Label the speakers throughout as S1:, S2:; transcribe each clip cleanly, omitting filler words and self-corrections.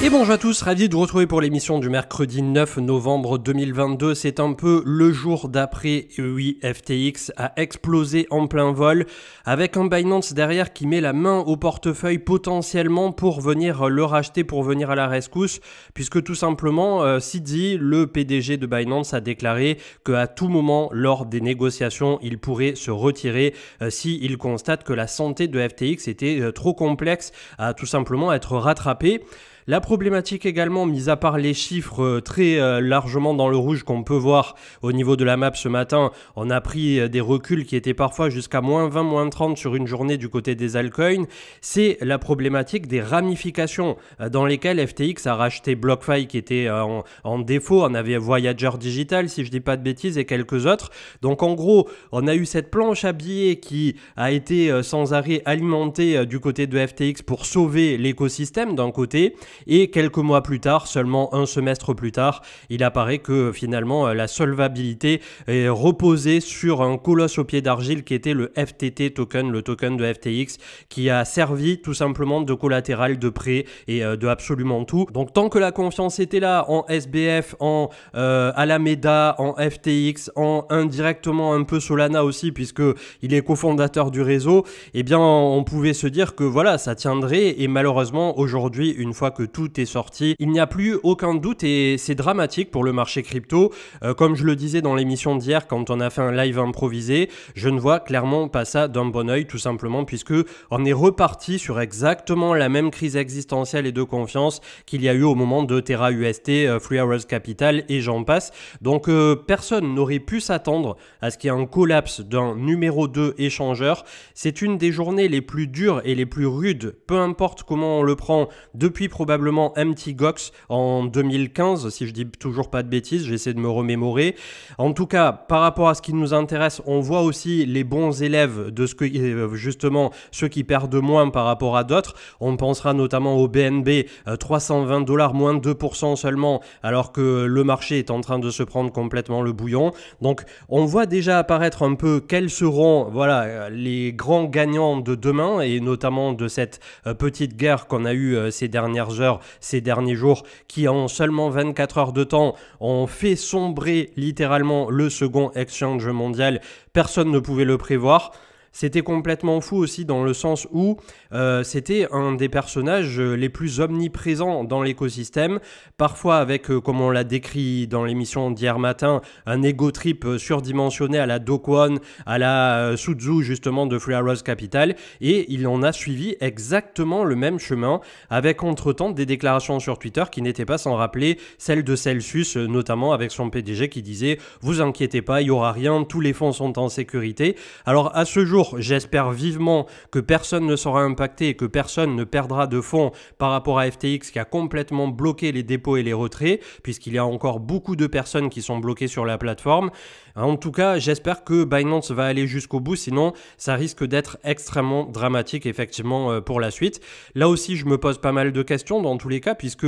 S1: Et bonjour à tous, ravi de vous retrouver pour l'émission du mercredi 9 novembre 2022. C'est un peu le jour d'après. Oui, FTX a explosé en plein vol avec un Binance derrière qui met la main au portefeuille potentiellement pour venir le racheter, pour venir à la rescousse, puisque tout simplement, Sidi, le PDG de Binance, a déclaré qu'à tout moment lors des négociations, il pourrait se retirer s'il constate que la santé de FTX était trop complexe à tout simplement être rattrapée. La problématique également, mis à part les chiffres très largement dans le rouge qu'on peut voir au niveau de la map ce matin, on a pris des reculs qui étaient parfois jusqu'à moins 20, moins 30 sur une journée du côté des altcoins. C'est la problématique des ramifications dans lesquelles FTX a racheté BlockFi qui était en défaut. On avait Voyager Digital, si je dis pas de bêtises, et quelques autres. Donc en gros, on a eu cette planche à billets qui a été sans arrêt alimentée du côté de FTX pour sauver l'écosystème d'un côté. Et quelques mois plus tard, seulement un semestre plus tard, il apparaît que finalement la solvabilité est reposée sur un colosse au pied d'argile qui était le FTT token, le token de FTX, qui a servi tout simplement de collatéral, de prêt et de absolument tout. Donc tant que la confiance était là en SBF, en Alameda, en FTX, en indirectement un peu Solana aussi puisque il est cofondateur du réseau, eh bien on pouvait se dire que voilà, ça tiendrait. Et malheureusement aujourd'hui, une fois que tout est sorti, il n'y a plus aucun doute et c'est dramatique pour le marché crypto. Comme je le disais dans l'émission d'hier quand on a fait un live improvisé, je ne vois clairement pas ça d'un bon oeil, tout simplement puisque on est reparti sur exactement la même crise existentielle et de confiance qu'il y a eu au moment de Terra UST, Three Arrows Capital et j'en passe. Donc personne n'aurait pu s'attendre à ce qu'il y ait un collapse d'un numéro 2 échangeur. C'est une des journées les plus dures et les plus rudes, peu importe comment on le prend, depuis probablement Mt. Gox en 2015, si je dis toujours pas de bêtises, j'essaie de me remémorer. En tout cas, par rapport à ce qui nous intéresse, on voit aussi les bons élèves de ce que justement ceux qui perdent moins par rapport à d'autres. On pensera notamment au BNB, 320 $, moins de 2% seulement, alors que le marché est en train de se prendre complètement le bouillon. Donc, on voit déjà apparaître un peu quels seront les grands gagnants de demain et notamment de cette petite guerre qu'on a eue ces dernières heures, ces derniers jours, qui en seulement 24 heures de temps ont fait sombrer littéralement le second exchange mondial. Personne ne pouvait le prévoir. C'était complètement fou aussi dans le sens où c'était un des personnages les plus omniprésents dans l'écosystème, parfois avec, comme on l'a décrit dans l'émission d'hier matin, un ego trip surdimensionné à la Do Kwon, à la Suzu justement de Three Arrows Capital, et il en a suivi exactement le même chemin, avec entre-temps des déclarations sur Twitter qui n'étaient pas sans rappeler celles de Celsius, notamment avec son PDG qui disait « Vous inquiétez pas, il n'y aura rien, tous les fonds sont en sécurité ». Alors à ce jour, j'espère vivement que personne ne sera impacté et que personne ne perdra de fonds par rapport à FTX qui a complètement bloqué les dépôts et les retraits, puisqu'il y a encore beaucoup de personnes qui sont bloquées sur la plateforme. En tout cas, j'espère que Binance va aller jusqu'au bout, sinon ça risque d'être extrêmement dramatique effectivement pour la suite. Là aussi, je me pose pas mal de questions dans tous les cas, puisque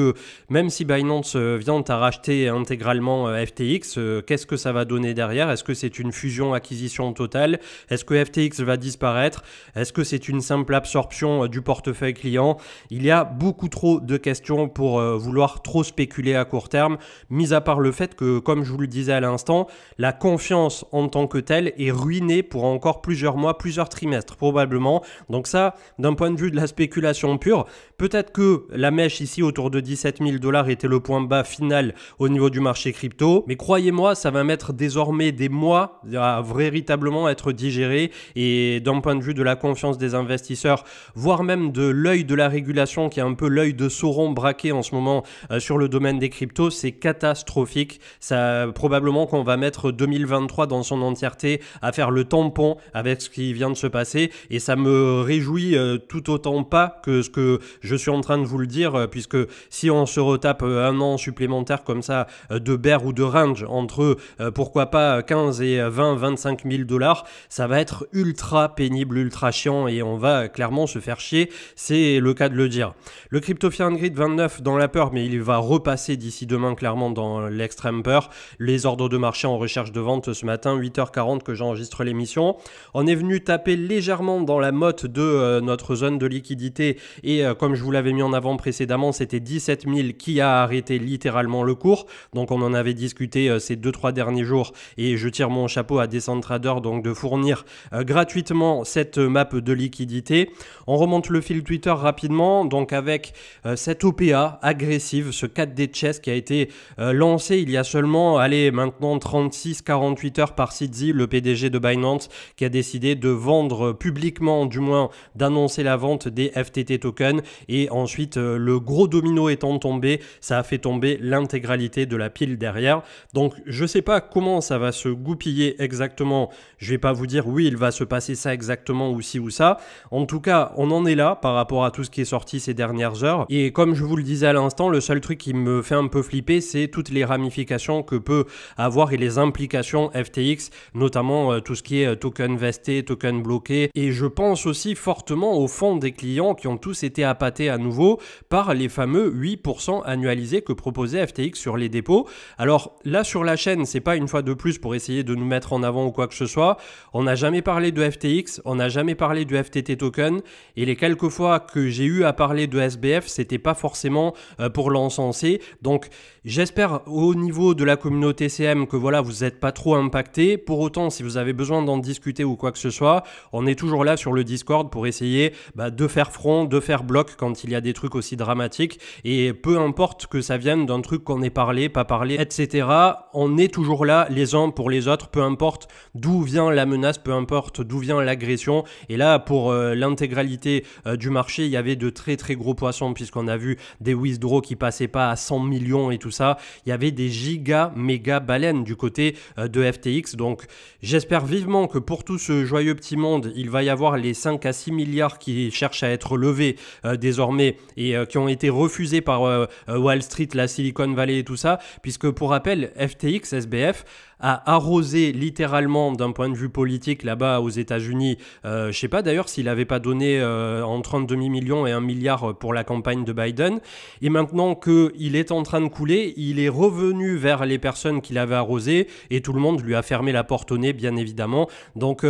S1: même si Binance vient à racheter intégralement FTX, qu'est-ce que ça va donner derrière? Est-ce que c'est une fusion-acquisition totale? Est-ce que FTX va disparaître? Est-ce que c'est une simple absorption du portefeuille client? Il y a beaucoup trop de questions pour vouloir trop spéculer à court terme, mis à part le fait que, comme je vous le disais à l'instant, la confiance en tant que telle est ruinée pour encore plusieurs mois, plusieurs trimestres probablement. Donc ça, d'un point de vue de la spéculation pure, peut-être que la mèche ici autour de 17 000 $ était le point bas final au niveau du marché crypto, mais croyez-moi, ça va mettre désormais des mois à véritablement être digéré. Et d'un point de vue de la confiance des investisseurs, voire même de l'œil de la régulation qui est un peu l'œil de Sauron braqué en ce moment sur le domaine des cryptos, c'est catastrophique. Ça, probablement qu'on va mettre 2023 dans son entièreté à faire le tampon avec ce qui vient de se passer et ça me réjouit tout autant pas que ce que je suis en train de vous le dire, puisque si on se retape un an supplémentaire comme ça de bear ou de range entre pourquoi pas 15 et 20, 25 000 $, ça va être ultra ultra pénible, ultra chiant et on va clairement se faire chier, c'est le cas de le dire. Le Crypto Fear and Greed 29 dans la peur, mais il va repasser d'ici demain clairement dans l'extrême peur. Les ordres de marché en recherche de vente ce matin, 8h40 que j'enregistre l'émission. On est venu taper légèrement dans la motte de notre zone de liquidité et comme je vous l'avais mis en avant précédemment, c'était 17 000 qui a arrêté littéralement le cours. Donc on en avait discuté ces 2-3 derniers jours et je tire mon chapeau à Decentrader donc de fournir gratuitement cette map de liquidité. On remonte le fil Twitter rapidement, donc avec cette OPA agressive, ce 4D chess qui a été lancé il y a seulement, maintenant 36-48 heures par Sidzi, le PDG de Binance, qui a décidé de vendre publiquement, du moins d'annoncer la vente des FTT tokens et ensuite le gros domino étant tombé, ça a fait tomber l'intégralité de la pile derrière. Donc je sais pas comment ça va se goupiller exactement, je vais pas vous dire oui il va se passer ça exactement ou ci ou ça, en tout cas on en est là par rapport à tout ce qui est sorti ces dernières heures et comme je vous le disais à l'instant, le seul truc qui me fait un peu flipper c'est toutes les ramifications que peut avoir et les implications FTX, notamment tout ce qui est token vesté, token bloqué et je pense aussi fortement au fond des clients qui ont tous été appâtés à nouveau par les fameux 8% annualisés que proposait FTX sur les dépôts. Alors là sur la chaîne, c'est pas une fois de plus pour essayer de nous mettre en avant ou quoi que ce soit, on n'a jamais parlé de FTX, on n'a jamais parlé du FTT token et les quelques fois que j'ai eu à parler de SBF, c'était pas forcément pour l'encenser. Donc j'espère au niveau de la communauté CM que voilà, vous n'êtes pas trop impacté. Pour autant, si vous avez besoin d'en discuter ou quoi que ce soit, on est toujours là sur le Discord pour essayer de faire front, de faire bloc quand il y a des trucs aussi dramatiques et peu importe que ça vienne d'un truc qu'on ait parlé, pas parlé, etc. On est toujours là les uns pour les autres, peu importe d'où vient la menace, peu importe d'où vient l'agression. Et là, pour l'intégralité du marché, il y avait de très très gros poissons puisqu'on a vu des withdraws qui passaient pas à 100 millions et tout ça. Il y avait des giga méga baleines du côté de FTX. Donc j'espère vivement que pour tout ce joyeux petit monde, il va y avoir les 5 à 6 milliards qui cherchent à être levés désormais et qui ont été refusés par Wall Street, la Silicon Valley et tout ça, puisque pour rappel, FTX, SBF, a arrosé littéralement d'un point de vue politique là-bas aux États-Unis. Je sais pas d'ailleurs s'il n'avait pas donné entre un demi-million et 1 milliard pour la campagne de Biden. Et maintenant qu'il est en train de couler, il est revenu vers les personnes qu'il avait arrosées et tout le monde lui a fermé la porte au nez, bien évidemment. Donc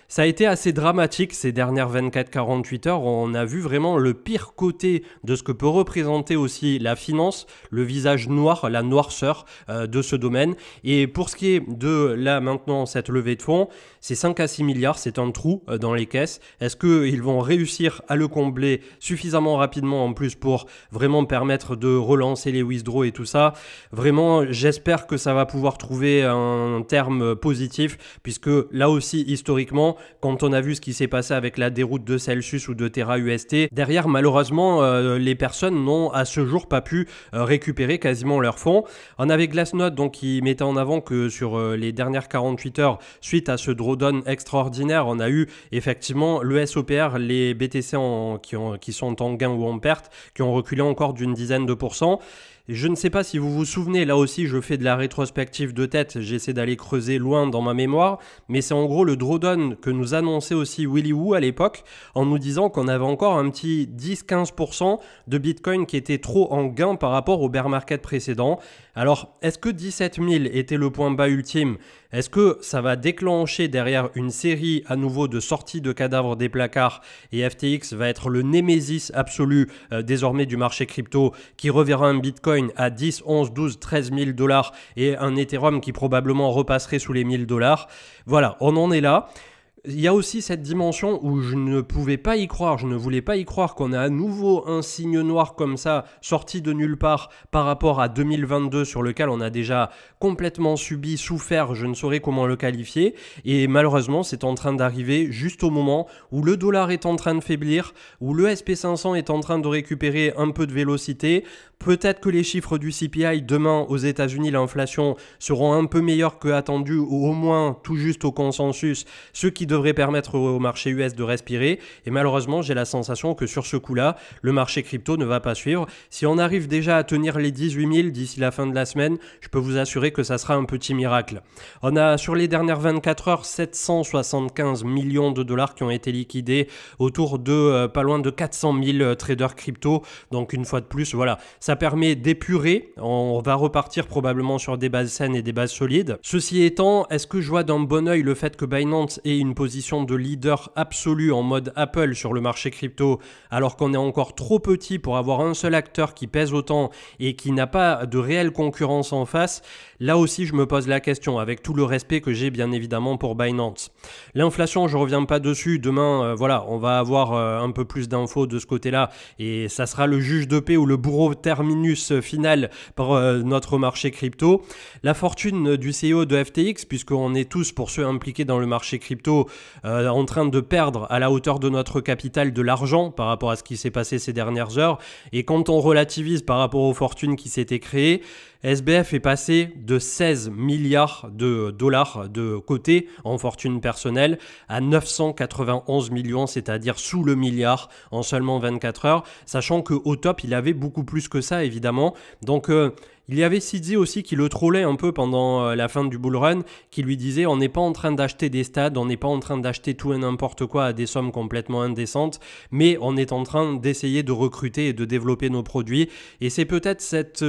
S1: ça a été assez dramatique ces dernières 24-48 heures. On a vu vraiment le pire côté de ce que peut représenter aussi la finance, le visage noir, la noirceur de ce domaine. Et pour ce qui est de là maintenant cette levée de fonds, c'est 5 à 6 milliards, c'est un trou dans les caisses. Est-ce qu'ils vont réussir à le combler suffisamment rapidement en plus pour vraiment permettre de relancer les withdraws et tout ça? Vraiment, j'espère que ça va pouvoir trouver un terme positif puisque là aussi, historiquement, quand on a vu ce qui s'est passé avec la déroute de Celsius ou de Terra UST, derrière, malheureusement, les personnes n'ont à ce jour pas pu récupérer quasiment leurs fonds. On avait Glassnode donc, qui mettait en avant que sur les dernières 48 heures, suite à ce drawdown extraordinaire, on a eu effectivement le SOPR, les BTC qui sont en gain ou en perte, qui ont reculé encore d'une dizaine de %. Je ne sais pas si vous vous souvenez, là aussi je fais de la rétrospective de tête, j'essaie d'aller creuser loin dans ma mémoire, mais c'est en gros le drawdown que nous annonçait aussi Willy Woo à l'époque, en nous disant qu'on avait encore un petit 10-15% de Bitcoin qui était trop en gain par rapport au bear market précédent. Alors, est-ce que 17 000 était le point bas ultime? Est-ce que ça va déclencher derrière une série à nouveau de sorties de cadavres des placards et FTX va être le némésis absolu désormais du marché crypto qui reverra un Bitcoin à 10, 11, 12, 13 000 $ et un Ethereum qui probablement repasserait sous les 1000 $? Voilà, on en est là. Il y a aussi cette dimension où je ne pouvais pas y croire, je ne voulais pas y croire qu'on a à nouveau un signe noir comme ça sorti de nulle part par rapport à 2022 sur lequel on a déjà complètement subi, souffert, je ne saurais comment le qualifier et malheureusement c'est en train d'arriver juste au moment où le dollar est en train de faiblir, où le SP500 est en train de récupérer un peu de vélocité. Peut-être que les chiffres du CPI demain aux États-Unis, l'inflation seront un peu meilleurs que attendu ou au moins tout juste au consensus, ce qui devrait permettre au marché US de respirer. Et malheureusement, j'ai la sensation que sur ce coup-là, le marché crypto ne va pas suivre. Si on arrive déjà à tenir les 18 000 d'ici la fin de la semaine, je peux vous assurer que ça sera un petit miracle. On a sur les dernières 24 heures 775 millions de dollars qui ont été liquidés, autour de pas loin de 400 000 traders crypto. Donc une fois de plus, voilà, ça permet d'épurer. On va repartir probablement sur des bases saines et des bases solides. Ceci étant, est-ce que je vois d'un bon œil le fait que Binance ait une position de leader absolu en mode Apple sur le marché crypto, alors qu'on est encore trop petit pour avoir un seul acteur qui pèse autant et qui n'a pas de réelle concurrence en face? Là aussi, je me pose la question, avec tout le respect que j'ai bien évidemment pour Binance. L'inflation, je ne reviens pas dessus. Demain, voilà, on va avoir un peu plus d'infos de ce côté-là et ça sera le juge de paix ou le bourreau terminus final pour notre marché crypto. La fortune du CEO de FTX, puisqu'on est tous, pour ceux impliqués dans le marché crypto, en train de perdre à la hauteur de notre capital de l'argent par rapport à ce qui s'est passé ces dernières heures. Et quand on relativise par rapport aux fortunes qui s'étaient créées, SBF est passé de 16 milliards de dollars de côté en fortune personnelle à 991 millions, c'est-à-dire sous le milliard en seulement 24 heures, sachant qu'au top, il avait beaucoup plus que ça, évidemment. Donc, il y avait CZ aussi qui le trollait un peu pendant la fin du bull run, qui lui disait on n'est pas en train d'acheter des stades, on n'est pas en train d'acheter tout et n'importe quoi à des sommes complètement indécentes, mais on est en train d'essayer de recruter et de développer nos produits. Et c'est peut-être cette,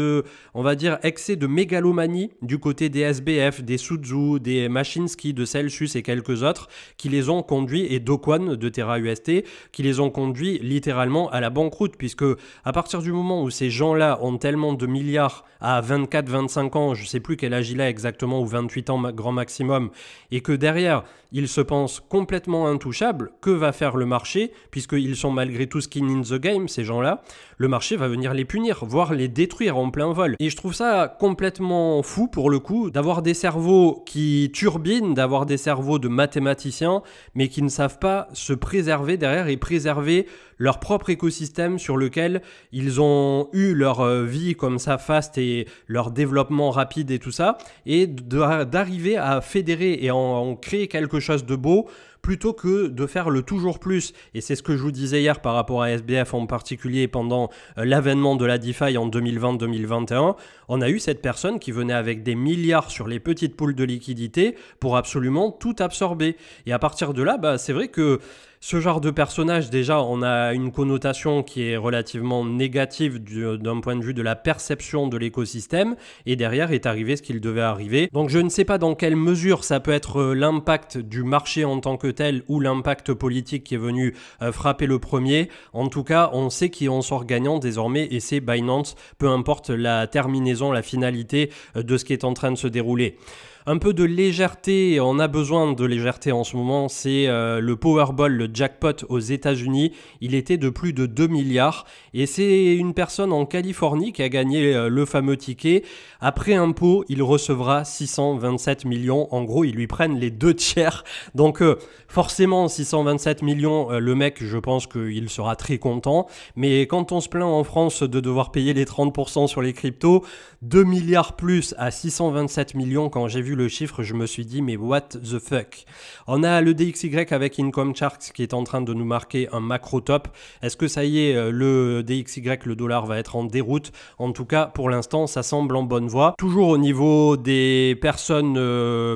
S1: on va dire, excès de mégalomanie du côté des SBF, des Suzu, des Machinsky, de Celsius et quelques autres qui les ont conduits, et d'Oquan de TerraUST, qui les ont conduits littéralement à la banqueroute, puisque à partir du moment où ces gens-là ont tellement de milliards à 24-25 ans, je ne sais plus quel âge il a exactement, ou 28 ans grand maximum, et que derrière, ils se pensent complètement intouchables, que va faire le marché, puisqu'ils sont malgré tout skin in the game, ces gens-là? Le marché va venir les punir, voire les détruire en plein vol. Et je trouve ça complètement fou, pour le coup, d'avoir des cerveaux qui turbinent, d'avoir des cerveaux de mathématiciens, mais qui ne savent pas se préserver derrière et préserver leur propre écosystème sur lequel ils ont eu leur vie comme ça fast et leur développement rapide et tout ça, et d'arriver à fédérer et en créer quelque chose de beau plutôt que de faire le toujours plus. Et c'est ce que je vous disais hier par rapport à SBF en particulier pendant l'avènement de la DeFi en 2020-2021. On a eu cette personne qui venait avec des milliards sur les petites poules de liquidité pour absolument tout absorber. Et à partir de là, c'est vrai que ce genre de personnage, déjà, on a une connotation qui est relativement négative d'un point de vue de la perception de l'écosystème, et derrière est arrivé ce qu'il devait arriver. Donc je ne sais pas dans quelle mesure ça peut être l'impact du marché en tant que tel ou l'impact politique qui est venu frapper le premier. En tout cas, on sait qui en sort gagnant désormais, et c'est Binance, peu importe la terminaison, la finalité de ce qui est en train de se dérouler. Un peu de légèreté, on a besoin de légèreté en ce moment, c'est le Powerball, le jackpot aux États-Unis. Il était de plus de 2 milliards et c'est une personne en Californie qui a gagné le fameux ticket. Après impôt, il recevra 627 millions. En gros, ils lui prennent les 2 tiers. Donc forcément, 627 millions, le mec, je pense qu'il sera très content. Mais quand on se plaint en France de devoir payer les 30% sur les cryptos, 2 milliards plus à 627 millions, quand j'ai vu le chiffre, je me suis dit, mais what the fuck? On a le DXY avec Income Charts qui est en train de nous marquer un macro top. Est-ce que ça y est, le DXY, le dollar va être en déroute? En tout cas, pour l'instant, ça semble en bonne voie. Toujours au niveau des personnes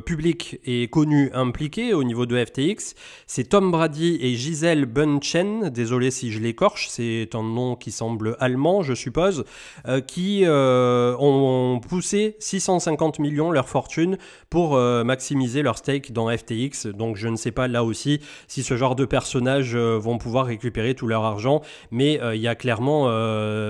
S1: publiques et connues impliquées, au niveau de FTX, c'est Tom Brady et Gisèle Bündchen, désolé si je l'écorche, c'est un nom qui semble allemand, je suppose, qui ont poussé 650 millions leur fortune pour maximiser leur stake dans FTX. Donc je ne sais pas là aussi si ce genre de personnages vont pouvoir récupérer tout leur argent, mais il y a clairement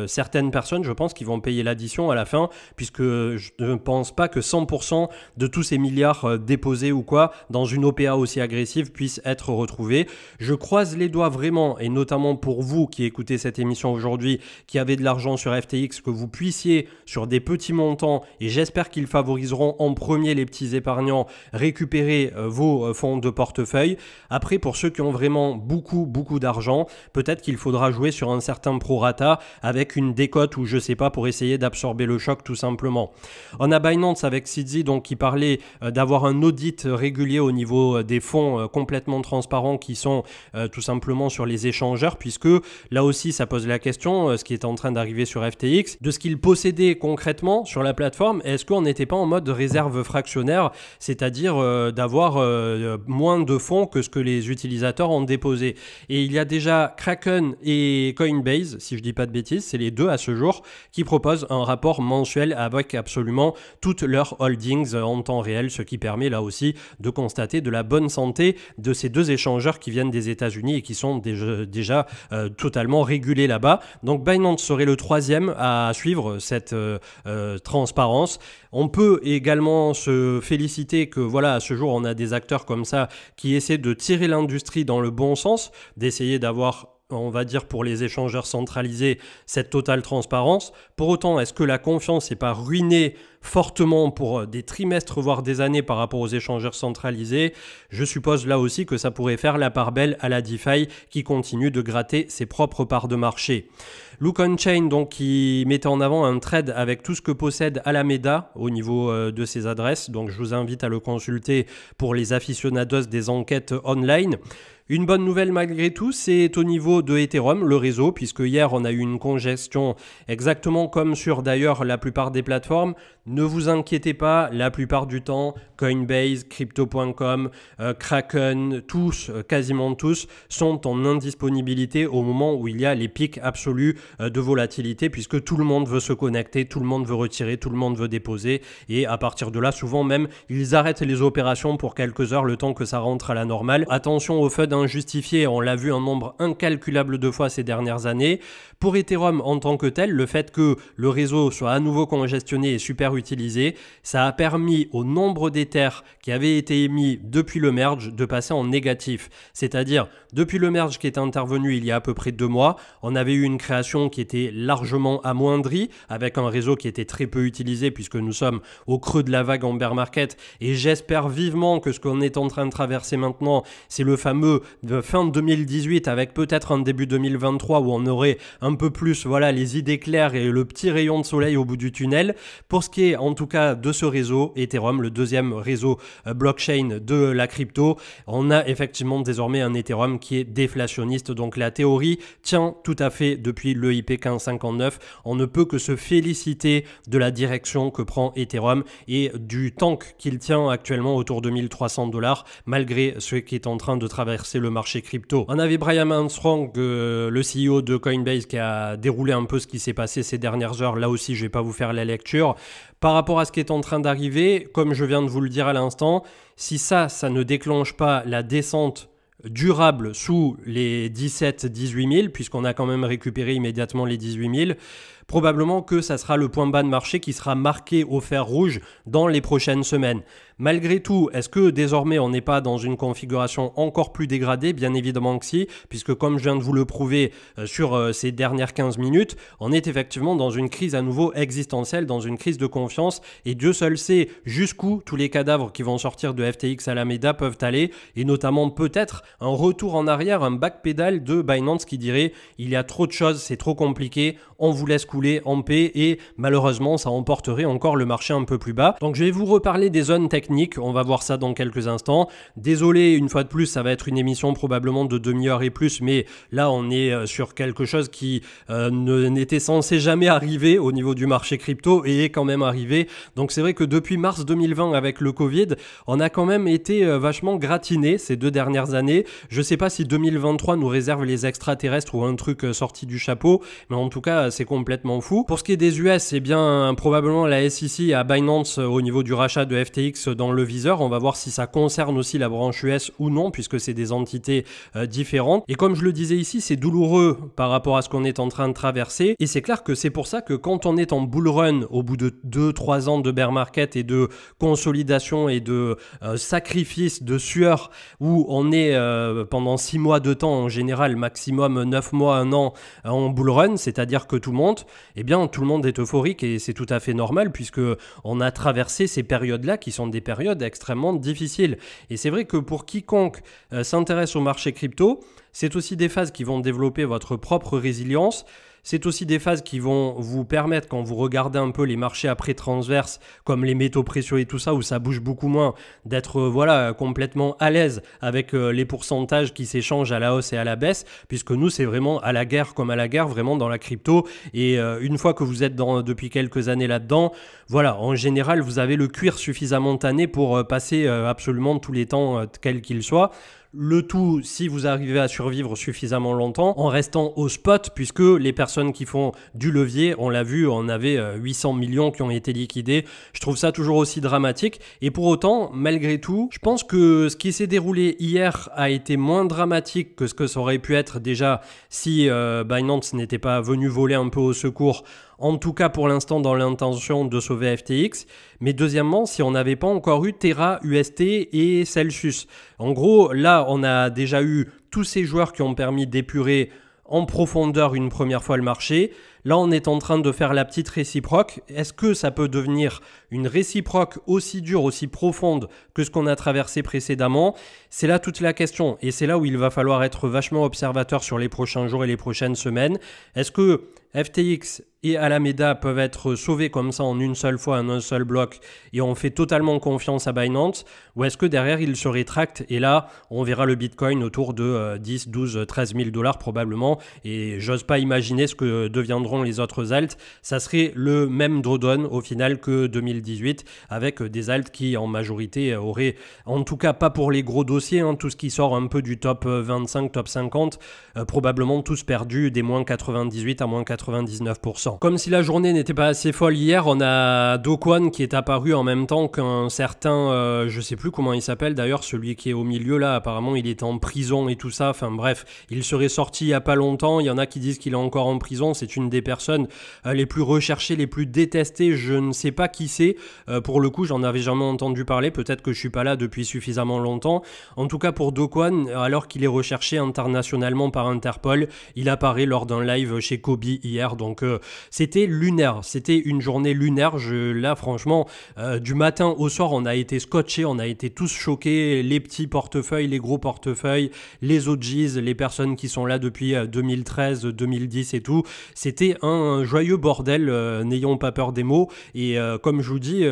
S1: certaines personnes, je pense, qui vont payer l'addition à la fin, puisque je ne pense pas que 100% de tous ces milliards déposés ou quoi dans une OPA aussi agressive puissent être retrouvés. Je croise les doigts vraiment, et notamment pour vous qui écoutez cette émission aujourd'hui, qui avez de l'argent sur FTX, que vous puissiez sur des petits montants, et j'espère qu'ils favoriseront en premier les les petits épargnants, récupérer vos fonds de portefeuille. Après, pour ceux qui ont vraiment beaucoup d'argent, peut-être qu'il faudra jouer sur un certain prorata avec une décote ou je sais pas pour essayer d'absorber le choc tout simplement. On a Binance avec Sidzi donc qui parlait d'avoir un audit régulier au niveau des fonds complètement transparents qui sont tout simplement sur les échangeurs, puisque là aussi ça pose la question, ce qui est en train d'arriver sur FTX, de ce qu'ils possédaient concrètement sur la plateforme. Est-ce qu'on n'était pas en mode réserve fractionnaire, c'est-à-dire d'avoir moins de fonds que ce que les utilisateurs ont déposé. Et il y a déjà Kraken et Coinbase, si je dis pas de bêtises, c'est les deux à ce jour, qui proposent un rapport mensuel avec absolument toutes leurs holdings en temps réel, ce qui permet là aussi de constater de la bonne santé de ces deux échangeurs qui viennent des États-Unis et qui sont déjà totalement régulés là-bas. Donc Binance serait le troisième à suivre cette transparence. On peut également se féliciter que voilà, à ce jour, on a des acteurs comme ça qui essaient de tirer l'industrie dans le bon sens, d'essayer d'avoir, on va dire pour les échangeurs centralisés, cette totale transparence. Pour autant, est-ce que la confiance n'est pas ruinée fortement pour des trimestres, voire des années par rapport aux échangeurs centralisés? Je suppose là aussi que ça pourrait faire la part belle à la DeFi qui continue de gratter ses propres parts de marché. Look On Chain, donc, qui mettait en avant un trade avec tout ce que possède Alameda au niveau de ses adresses. Donc, je vous invite à le consulter pour les aficionados des enquêtes online. Une bonne nouvelle malgré tout, c'est au niveau de Ethereum, le réseau, puisque hier on a eu une congestion exactement comme sur d'ailleurs la plupart des plateformes. Ne vous inquiétez pas, la plupart du temps, Coinbase, Crypto.com, Kraken, tous, quasiment tous, sont en indisponibilité au moment où il y a les pics absolus de volatilité, puisque tout le monde veut se connecter, tout le monde veut retirer, tout le monde veut déposer, et à partir de là, souvent même, ils arrêtent les opérations pour quelques heures, le temps que ça rentre à la normale. Attention au FUD injustifié, on l'a vu un nombre incalculable de fois ces dernières années. Pour Ethereum en tant que tel, le fait que le réseau soit à nouveau congestionné et super utilisé, ça a permis au nombre d'Ethers qui avaient été émis depuis le merge de passer en négatif. C'est-à-dire, depuis le merge qui est intervenu il y a à peu près 2 mois, on avait eu une création qui était largement amoindrie, avec un réseau qui était très peu utilisé puisque nous sommes au creux de la vague en bear market, et j'espère vivement que ce qu'on est en train de traverser maintenant, c'est le fameux de fin 2018 avec peut-être un début 2023 où on aurait un peu plus voilà, les idées claires et le petit rayon de soleil au bout du tunnel. Pour ce qui est en tout cas de ce réseau, Ethereum, le deuxième réseau blockchain de la crypto, on a effectivement désormais un Ethereum qui est déflationniste. Donc la théorie tient tout à fait depuis le IP 1559. On ne peut que se féliciter de la direction que prend Ethereum et du tank qu'il tient actuellement autour de 1300 $, malgré ce qui est en train de traverser le marché crypto. On avait Brian Armstrong, le CEO de Coinbase, qui a déroulé un peu ce qui s'est passé ces dernières heures. Là aussi, je ne vais pas vous faire la lecture. Par rapport à ce qui est en train d'arriver, comme je viens de vous le dire à l'instant, si ça ne déclenche pas la descente durable sous les 17-18 000, puisqu'on a quand même récupéré immédiatement les 18 000, probablement que ça sera le point bas de marché qui sera marqué au fer rouge dans les prochaines semaines. Malgré tout, est-ce que désormais on n'est pas dans une configuration encore plus dégradée? Bien évidemment que si, puisque comme je viens de vous le prouver sur ces dernières 15 minutes, on est effectivement dans une crise à nouveau existentielle, dans une crise de confiance, et Dieu seul sait jusqu'où tous les cadavres qui vont sortir de FTX Alameda peuvent aller, et notamment peut-être un retour en arrière, un backpedal de Binance qui dirait il y a trop de choses, c'est trop compliqué, on vous laisse couler en paix, et malheureusement ça emporterait encore le marché un peu plus bas. Donc je vais vous reparler des zones techniques, on va voir ça dans quelques instants. Désolé, une fois de plus, ça va être une émission probablement de demi-heure et plus, mais là on est sur quelque chose qui n'était censé jamais arriver au niveau du marché crypto et est quand même arrivé. Donc c'est vrai que depuis mars 2020 avec le Covid, on a quand même été vachement gratiné ces 2 dernières années. Je sais pas si 2023 nous réserve les extraterrestres ou un truc sorti du chapeau, mais en tout cas c'est complètement fou. Pour ce qui est des US, eh bien probablement la SEC à Binance au niveau du rachat de FTX dans le viseur. On va voir si ça concerne aussi la branche US ou non, puisque c'est des entités différentes. Et comme je le disais ici, c'est douloureux par rapport à ce qu'on est en train de traverser. Et c'est clair que c'est pour ça que quand on est en bull run au bout de 2-3 ans de bear market et de consolidation et de sacrifice, de sueur, où on est pendant 6 mois de temps en général, maximum 9 mois, 1 an en bull run, c'est-à-dire que tout monte, eh bien tout le monde est euphorique et c'est tout à fait normal puisque on a traversé ces périodes-là qui sont des périodes extrêmement difficiles. Et c'est vrai que pour quiconque s'intéresse au marché crypto, c'est aussi des phases qui vont développer votre propre résilience. C'est aussi des phases qui vont vous permettre, quand vous regardez un peu les marchés après transverses, comme les métaux précieux et tout ça, où ça bouge beaucoup moins, d'être complètement à l'aise avec les pourcentages qui s'échangent à la hausse et à la baisse, puisque nous, c'est vraiment à la guerre comme à la guerre, vraiment dans la crypto. Et une fois que vous êtes depuis quelques années là-dedans, voilà, en général, vous avez le cuir suffisamment tanné pour passer absolument tous les temps, quels qu'ils soient. Le tout, si vous arrivez à survivre suffisamment longtemps, en restant au spot, puisque les personnes qui font du levier, on l'a vu, on avait 800 millions qui ont été liquidés. Je trouve ça toujours aussi dramatique. Et pour autant, malgré tout, je pense que ce qui s'est déroulé hier a été moins dramatique que ce que ça aurait pu être déjà si Binance n'était pas venu voler un peu au secours. En tout cas, pour l'instant, dans l'intention de sauver FTX. Mais deuxièmement, si on n'avait pas encore eu Terra, UST et Celsius. En gros, là, on a déjà eu tous ces joueurs qui ont permis d'épurer en profondeur une première fois le marché. Là, on est en train de faire la petite réciproque. Est-ce que ça peut devenir une réciproque aussi dure, aussi profonde que ce qu'on a traversé précédemment? C'est là toute la question. Et c'est là où il va falloir être vachement observateur sur les prochains jours et les prochaines semaines. Est-ce que FTX et Alameda peuvent être sauvés comme ça en une seule fois, en un seul bloc, et on fait totalement confiance à Binance? Ou est-ce que derrière, ils se rétractent et là, on verra le Bitcoin autour de 10, 12, 13 000 dollars probablement. Et j'ose pas imaginer ce que deviendront les autres alts. Ça serait le même drawdown au final que 2018 avec des alts qui en majorité auraient, en tout cas pas pour les gros dossiers, tout ce qui sort un peu du top 25, top 50, probablement tous perdus des moins 98 à moins 99%. Comme si la journée n'était pas assez folle hier, on a Do Kwon qui est apparu en même temps qu'un certain, je sais plus comment il s'appelle d'ailleurs, celui qui est au milieu là, apparemment il était en prison et tout ça, enfin bref, il serait sorti il y a pas longtemps, il y en a qui disent qu'il est encore en prison, c'est une des personnes les plus recherchées, les plus détestées, je ne sais pas qui c'est, pour le coup j'en avais jamais entendu parler, peut-être que je suis pas là depuis suffisamment longtemps. En tout cas pour Do Kwon, alors qu'il est recherché internationalement par Interpol, il apparaît lors d'un live chez Kobe hier, donc c'était lunaire, c'était une journée lunaire. Là franchement, du matin au soir on a été scotchés, on a été tous choqués, les petits portefeuilles, les gros portefeuilles, les OGs, les personnes qui sont là depuis 2013, 2010 et tout. C'était un joyeux bordel, n'ayons pas peur des mots. Et comme je vous dis,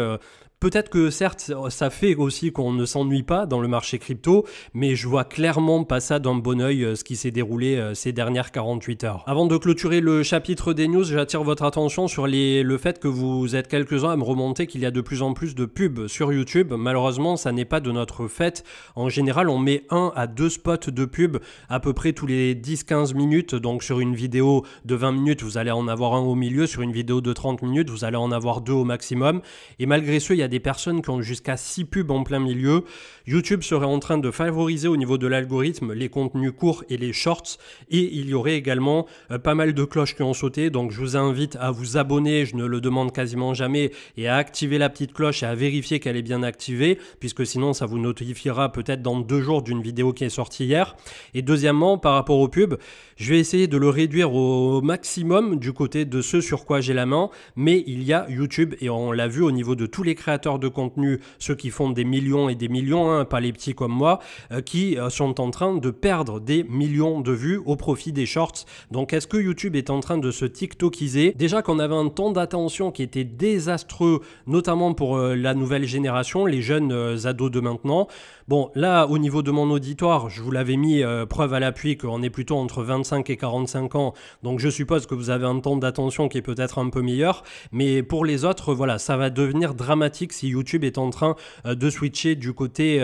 S1: peut-être que certes, ça fait aussi qu'on ne s'ennuie pas dans le marché crypto, mais je vois clairement pas ça d'un bon oeil ce qui s'est déroulé ces dernières 48 heures. Avant de clôturer le chapitre des news, j'attire votre attention sur le fait que vous êtes quelques-uns à me remonter qu'il y a de plus en plus de pubs sur YouTube. Malheureusement, ça n'est pas de notre fait. En général, on met 1 à 2 spots de pub à peu près tous les 10-15 minutes. Donc sur une vidéo de 20 minutes, vous allez en avoir un au milieu. Sur une vidéo de 30 minutes, vous allez en avoir 2 au maximum. Et malgré ce, il y a des personnes qui ont jusqu'à 6 pubs en plein milieu. YouTube serait en train de favoriser au niveau de l'algorithme les contenus courts et les shorts, et il y aurait également pas mal de cloches qui ont sauté, donc je vous invite à vous abonner, je ne le demande quasiment jamais, et à activer la petite cloche et à vérifier qu'elle est bien activée, puisque sinon ça vous notifiera peut-être dans 2 jours d'une vidéo qui est sortie hier. Et deuxièmement, par rapport aux pubs, je vais essayer de le réduire au maximum du côté de ce sur quoi j'ai la main, mais il y a YouTube, et on l'a vu au niveau de tous les créateurs de contenu, ceux qui font des millions et des millions, pas les petits comme moi, qui sont en train de perdre des millions de vues au profit des shorts. Donc est-ce que YouTube est en train de se tiktokiser? Déjà qu'on avait un temps d'attention qui était désastreux, notamment pour la nouvelle génération, les jeunes ados de maintenant. Bon, là, au niveau de mon auditoire, je vous l'avais mis preuve à l'appui qu'on est plutôt entre 25 et 45 ans. Donc je suppose que vous avez un temps d'attention qui est peut-être un peu meilleur. Mais pour les autres, voilà, ça va devenir dramatique si YouTube est en train de switcher du côté,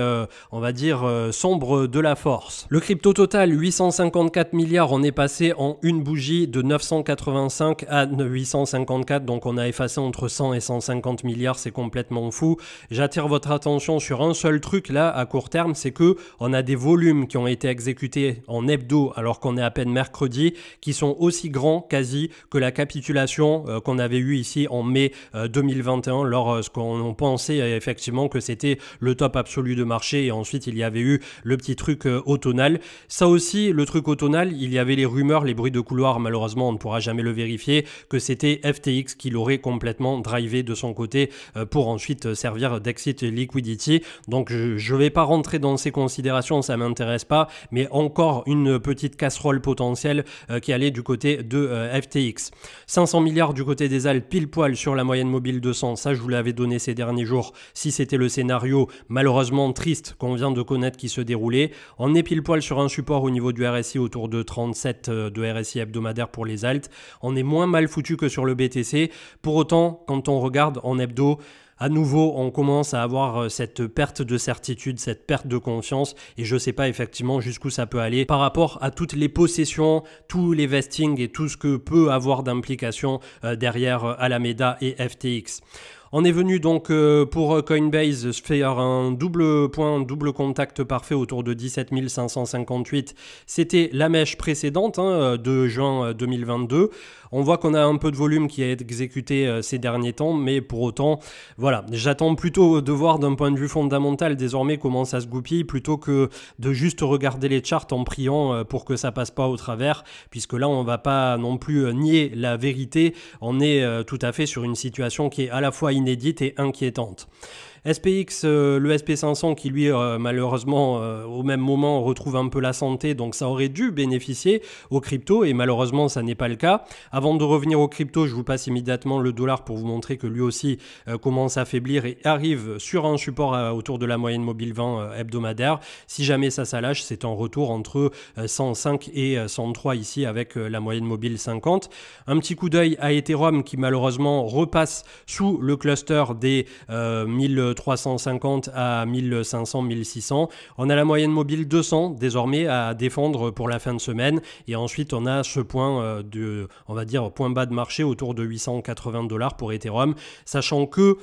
S1: on va dire, sombre de la force. Le crypto total, 854 milliards, on est passé en une bougie de 985 à 854. Donc on a effacé entre 100 et 150 milliards, c'est complètement fou. J'attire votre attention sur un seul truc là, à court terme, c'est que on a des volumes qui ont été exécutés en hebdo alors qu'on est à peine mercredi, qui sont aussi grands quasi que la capitulation qu'on avait eue ici en mai 2021 lorsqu'on on pensait effectivement que c'était le top absolu de marché et ensuite il y avait eu le petit truc automnal. Ça aussi, le truc automnal, il y avait les rumeurs, les bruits de couloir, malheureusement on ne pourra jamais le vérifier, que c'était FTX qui l'aurait complètement drivé de son côté pour ensuite servir d'exit liquidity. Donc je vais pas rentrer dans ces considérations, ça m'intéresse pas, mais encore une petite casserole potentielle qui allait du côté de FTX. 500 milliards du côté des Alpes, pile poil sur la moyenne mobile 200, ça je vous l'avais donné ces derniers jours, si c'était le scénario malheureusement triste qu'on vient de connaître qui se déroulait. On est pile poil sur un support au niveau du RSI autour de 37 de RSI hebdomadaire pour les alts. On est moins mal foutu que sur le BTC. Pour autant, quand on regarde en hebdo, à nouveau, on commence à avoir cette perte de certitude, cette perte de confiance et je ne sais pas effectivement jusqu'où ça peut aller par rapport à toutes les possessions, tous les vestings et tout ce que peut avoir d'implication derrière Alameda et FTX. On est venu donc pour Coinbase faire un double point, double contact parfait autour de 17 558. C'était la mèche précédente de juin 2022. On voit qu'on a un peu de volume qui est exécuté ces derniers temps, mais pour autant, voilà, j'attends plutôt de voir d'un point de vue fondamental désormais comment ça se goupille, plutôt que de juste regarder les charts en priant pour que ça passe pas au travers, puisque là on va pas non plus nier la vérité, on est tout à fait sur une situation qui est à la fois inédite et inquiétante. SPX, le SP500 qui lui malheureusement au même moment retrouve un peu la santé, donc ça aurait dû bénéficier aux cryptos et malheureusement ça n'est pas le cas. Avant de revenir aux cryptos, je vous passe immédiatement le dollar pour vous montrer que lui aussi commence à faiblir et arrive sur un support autour de la moyenne mobile 20 hebdomadaire. Si jamais ça lâche, c'est un retour entre 105 et 103 ici avec la moyenne mobile 50. Un petit coup d'œil à Ethereum qui malheureusement repasse sous le cluster des 1350 à 1500, 1600. On a la moyenne mobile 200 désormais à défendre pour la fin de semaine et ensuite on a ce point on va dire point bas de marché autour de 880 $ pour Ethereum, sachant que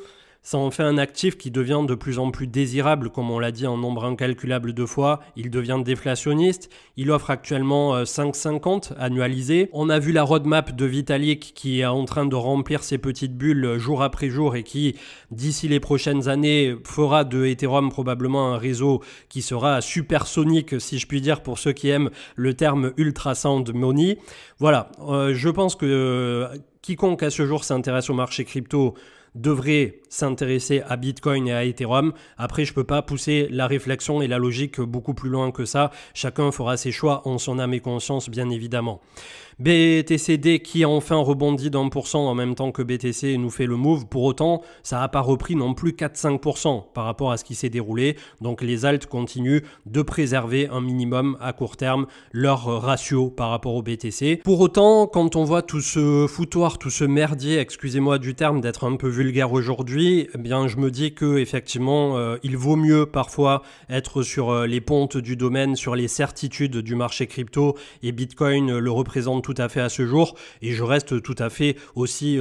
S1: ça en fait un actif qui devient de plus en plus désirable, comme on l'a dit en nombre incalculable de fois. Il devient déflationniste. Il offre actuellement 5,50 annualisé. On a vu la roadmap de Vitalik qui est en train de remplir ses petites bulles jour après jour et qui, d'ici les prochaines années, fera de Ethereum probablement un réseau qui sera supersonique, si je puis dire, pour ceux qui aiment le terme ultrasound money. Voilà, je pense que quiconque à ce jour s'intéresse au marché crypto devrait s'intéresser à Bitcoin et à Ethereum. Après, je ne peux pas pousser la réflexion et la logique beaucoup plus loin que ça. Chacun fera ses choix en son âme et conscience, bien évidemment. BTCD qui a enfin rebondi d'1% en même temps que BTC nous fait le move. Pour autant, ça n'a pas repris non plus 4-5% par rapport à ce qui s'est déroulé. Donc les alts continuent de préserver un minimum à court terme leur ratio par rapport au BTC. Pour autant, quand on voit tout ce foutoir, tout ce merdier, excusez-moi du terme d'être un peu vulgaire aujourd'hui, eh bien je me dis que effectivement il vaut mieux parfois être sur les pontes du domaine, sur les certitudes du marché crypto et Bitcoin le représente tout à fait à ce jour et je reste tout à fait aussi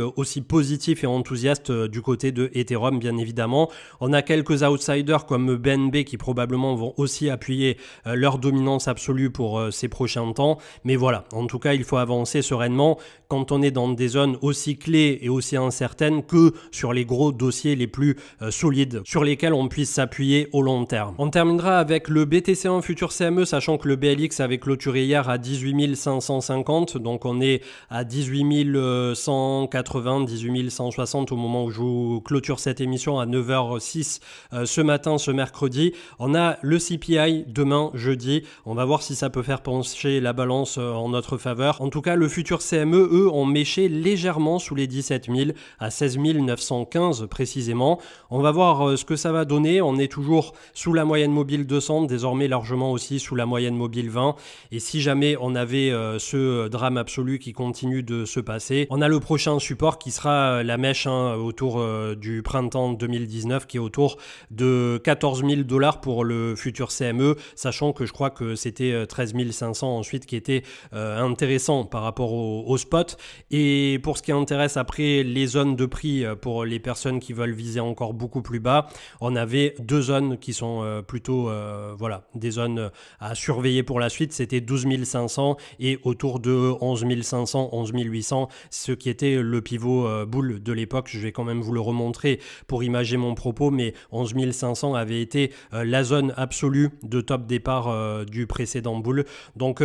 S1: positif et enthousiaste du côté de Ethereum bien évidemment. On a quelques outsiders comme BNB qui probablement vont aussi appuyer leur dominance absolue pour ces prochains temps, mais voilà, en tout cas il faut avancer sereinement quand on est dans des zones aussi clés et aussi incertaines que sur les gros dossiers les plus solides sur lesquels on puisse s'appuyer au long terme. On terminera avec le BTC1 futur CME, sachant que le BLX avait clôturé hier à 18 550, donc on est à 18 180, 18 160 au moment où je vous clôture cette émission à 9h06 ce matin, ce mercredi. On a le CPI demain, jeudi. On va voir si ça peut faire pencher la balance en notre faveur. En tout cas, le futur CME, eux, ont méché légèrement sous les 17 000 à 16 915 précisément. On va voir ce que ça va donner. On est toujours sous la moyenne mobile 200, désormais largement aussi sous la moyenne mobile 20. Et si jamais on avait ce drame absolu qui continue de se passer, on a le prochain support qui sera la mèche autour du printemps 2019 qui est autour de 14 000 $ pour le futur CME, sachant que je crois que c'était 13 500 ensuite qui était intéressant par rapport au spot. Et pour ce qui intéresse après les zones de prix pour les personnes qui veulent viser encore beaucoup plus bas, on avait deux zones qui sont plutôt voilà, des zones à surveiller pour la suite. C'était 12 500 et autour de 11 500, 11 800, ce qui était le pivot boule de l'époque. Je vais quand même vous le remontrer pour imager mon propos, mais 11 500 avait été la zone absolue de top départ du précédent boule. Donc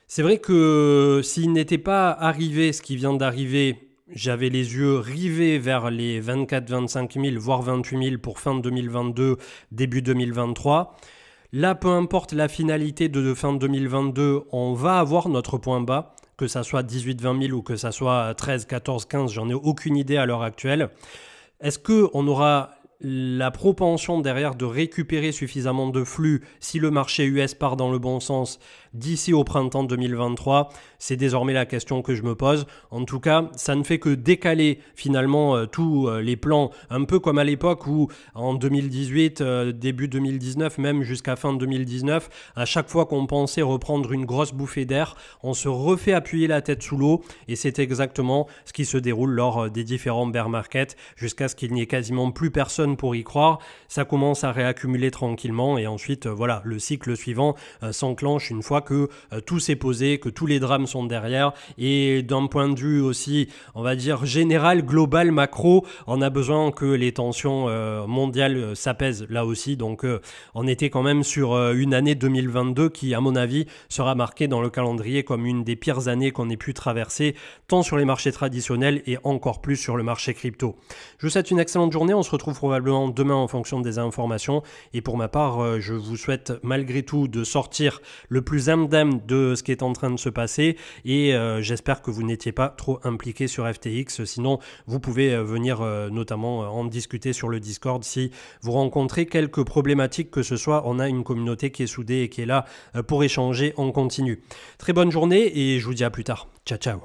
S1: c'est vrai que s'il n'était pas arrivé ce qui vient d'arriver, j'avais les yeux rivés vers les 24-25 000, voire 28 000 pour fin 2022, début 2023. Là, peu importe la finalité de fin 2022, on va avoir notre point bas, que ça soit 18-20 000 ou que ça soit 13, 14, 15, j'en ai aucune idée à l'heure actuelle. Est-ce qu'on aura la propension derrière de récupérer suffisamment de flux si le marché US part dans le bon sens d'ici au printemps 2023? C'est désormais la question que je me pose. En tout cas, ça ne fait que décaler finalement tous les plans, un peu comme à l'époque où en 2018, début 2019, même jusqu'à fin 2019, à chaque fois qu'on pensait reprendre une grosse bouffée d'air, on se refait appuyer la tête sous l'eau, et c'est exactement ce qui se déroule lors des différents bear markets jusqu'à ce qu'il n'y ait quasiment plus personne pour y croire. Ça commence à réaccumuler tranquillement et ensuite voilà, le cycle suivant s'enclenche une fois que tout s'est posé, que tous les drames sont derrière. Et d'un point de vue aussi, on va dire général, global, macro, on a besoin que les tensions mondiales s'apaisent là aussi. Donc on était quand même sur une année 2022 qui, à mon avis, sera marquée dans le calendrier comme une des pires années qu'on ait pu traverser, tant sur les marchés traditionnels et encore plus sur le marché crypto. Je vous souhaite une excellente journée. On se retrouve probablement demain en fonction des informations. Et pour ma part, je vous souhaite malgré tout de sortir le plus indemne de ce qui est en train de se passer. Et j'espère que vous n'étiez pas trop impliqué sur FTX. Sinon, vous pouvez venir notamment en discuter sur le Discord si vous rencontrez quelques problématiques que ce soit. On a une communauté qui est soudée et qui est là pour échanger en continu. Très bonne journée et je vous dis à plus tard. Ciao, ciao.